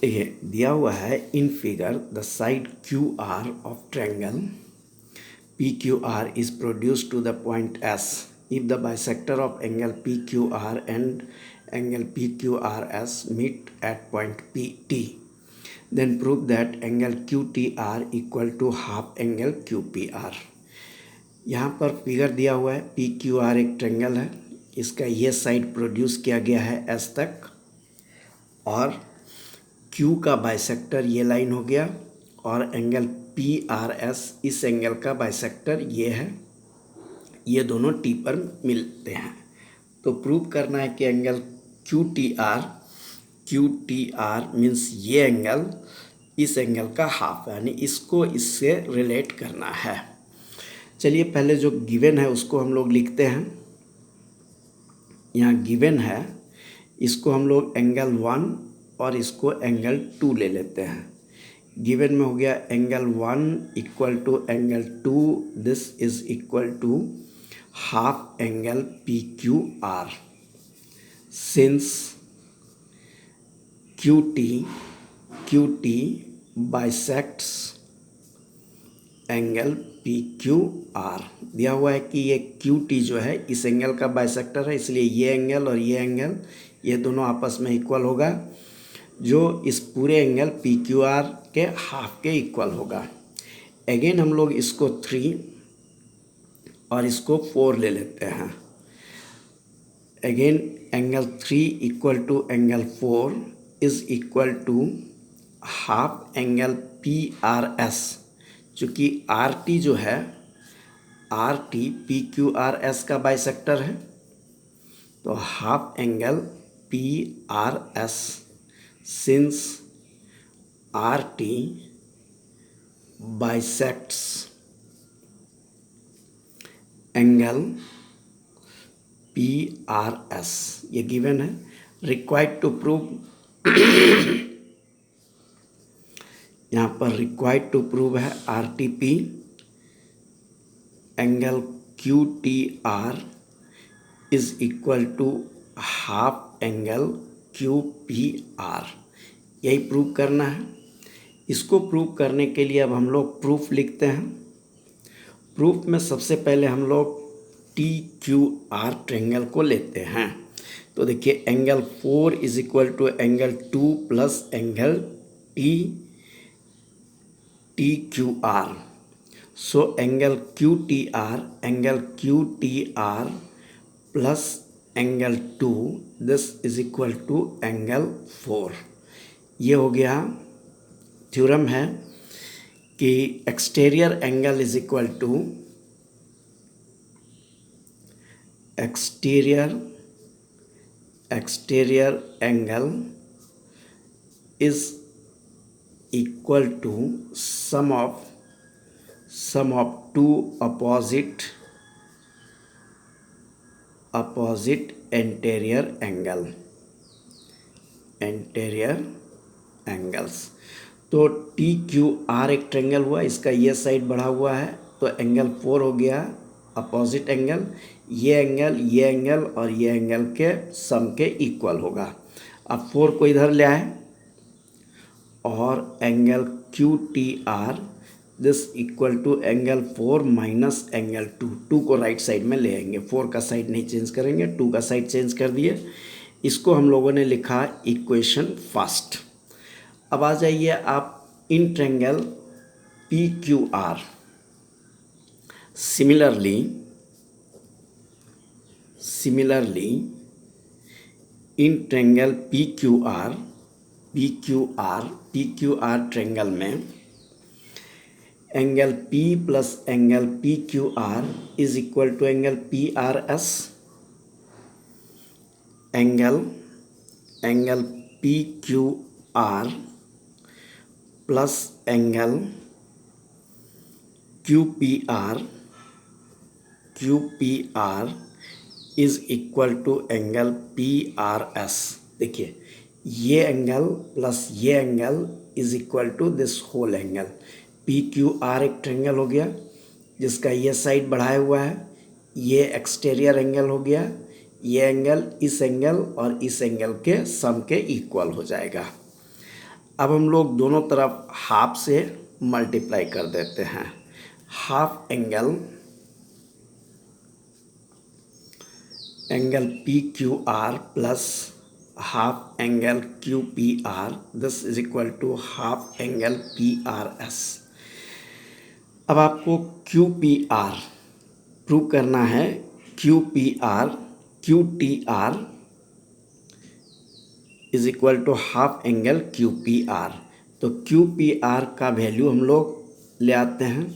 देखिए दिया हुआ है in figure the side Q R of triangle P Q R is produced to the point S if the bisector of angle P Q R and angle P Q R S meet at point P T then prove that angle Q T R equal to half angle Q P R. यहाँ पर figure दिया हुआ है P Q R एक triangle है, इसका ये side produce किया गया है एस तक और Q का बाइसेक्टर ये लाइन हो गया और एंगल पी आर एस इस एंगल का बाइसेक्टर ये है, ये दोनों T पर मिलते हैं। तो प्रूव करना है कि angle Q T are means ये एंगल इस एंगल का हाफ है, यानी इसको इससे रिलेट करना है। चलिए पहले जो गिवन है उसको हम लोग लिखते हैं। यहाँ गिवन है, इसको हम लोग एंगल 1 और इसको एंगल 2 ले लेते हैं। गिवन में हो गया angle 1 equal to angle 2, this is equal to half angle P Q R. Since Q T bisects angle P Q R, दिया हुआ है कि ये क्यू टी जो है इस एंगल का बाइसेक्टर है, इसलिए ये एंगल और ये एंगल ये दोनों आपस में इक्वल होगा, जो इस पूरे एंगल पी क्यू आर के हाफ के इक्वल होगा। अगेन हम लोग इसको 3 और इसको 4 ले लेते हैं। Again angle 3 equal to angle 4 is equal to half angle P R S, चूँकि आर टी जो है R T P Q R S का बाइसेक्टर है, तो half angle P R S since R T bisects angle P R S, ये given है। Required to prove यहाँ पर रिक्वायर्ड टू प्रूव है R T P angle Q T R is equal to half angle Q P are, यही prove करना है। इसको prove करने के लिए अब हम लोग प्रूफ लिखते हैं। प्रूफ में सबसे पहले हम लोग टी क्यू आर ट्रायंगल को लेते हैं। तो देखिए angle 4 is equal to angle 2 plus angle T Q R, so angle Q T R plus angle 2 this is equal to angle 4। ये हो गया, थ्योरम है कि exterior angle is equal to exterior angle is equal to sum of two opposite interior angles. तो T Q R एक triangle हुआ, इसका ये साइड बढ़ा हुआ है, तो एंगल 4 हो गया अपोजिट एंगल, ये एंगल और ये एंगल के सम के इक्वल होगा। अब 4 को इधर ले आए और angle Q T R this equal to angle 4 minus angle 2 को राइट साइड में ले आएंगे, 4 का साइड नहीं चेंज करेंगे, 2 का साइड चेंज कर दिए। इसको हम लोगों ने लिखा इक्वेशन फर्स्ट। अब आ जाइए आप in triangle P Q R. Similarly in triangle P Q R triangle में angle P plus angle P Q R is equal to angle P R S, angle P Q R plus angle Q P R is equal to angle P R S. देखिए ये angle plus ये angle is equal to this whole angle. P Q R एक triangle हो गया जिसका ये side बढ़ाया हुआ है, ये एक्सटीरियर एंगल हो गया, ये एंगल इस एंगल और इस एंगल के सम के इक्वल हो जाएगा। अब हम लोग दोनों तरफ हाफ से मल्टीप्लाई कर देते हैं। Half angle P Q R plus half angle Q P R, this is equal to half angle P R S. अब आपको क्यू पी आर प्रूव करना है। Q P R Q T R is equal to half angle Q P R. तो Q P R का value हम लोग ले आते हैं।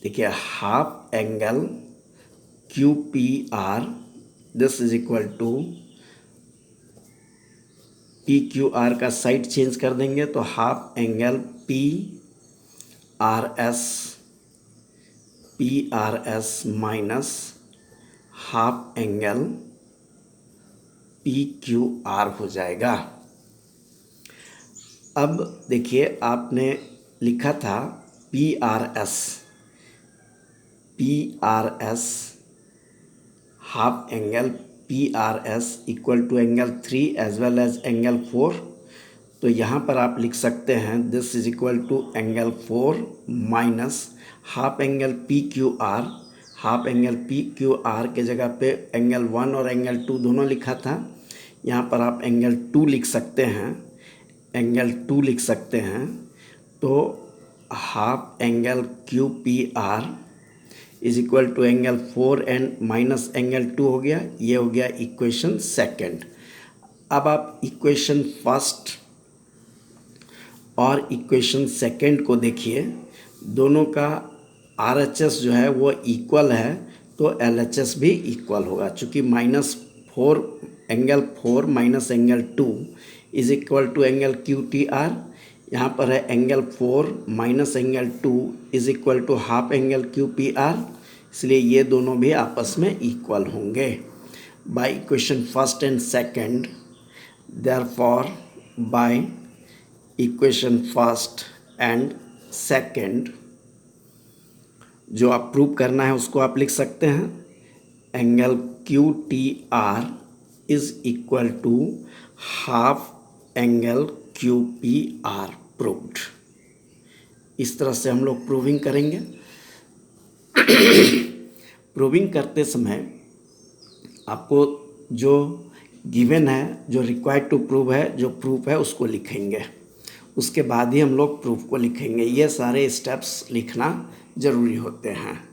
देखिए half angle Q P R this is equal to P Q are का साइड चेंज कर देंगे तो half angle P R S minus half angle P Q R हो जाएगा। अब देखिए आपने लिखा था P R S half angle P R S equal to angle 3 as well as angle 4। तो यहाँ पर आप लिख सकते हैं this is equal to angle 4 minus half angle P Q R. Half angle P Q R के जगह पे एंगल 1 और एंगल 2 दोनों लिखा था, यहाँ पर आप एंगल 2 लिख सकते हैं। तो half angle Q P R is equal to angle 4 and minus angle 2 हो गया। ये हो गया इक्वेशन सेकंड। अब आप इक्वेशन फर्स्ट और इक्वेशन सेकंड को देखिए, दोनों का RHS जो है वो इक्वल है तो LHS भी इक्वल होगा। चूँकि angle 4 minus angle 2 is equal to angle Q T R. यहाँ पर है angle 4 minus angle 2 is equal to half angle Q P R, इसलिए ये दोनों भी आपस में इक्वल होंगे। By equation first and second, therefore by equation first and second जो आप प्रूव करना है उसको आप लिख सकते हैं angle Q T R is equal to half angle Q P R proved. इस तरह से हम लोग प्रूविंग करेंगे। प्रूविंग करते समय आपको जो गिवन है, जो रिक्वायर्ड टू प्रूव है, जो प्रूफ है उसको लिखेंगे, उसके बाद ही हम लोग प्रूफ को लिखेंगे। ये सारे स्टेप्स लिखना ज़रूरी होते हैं।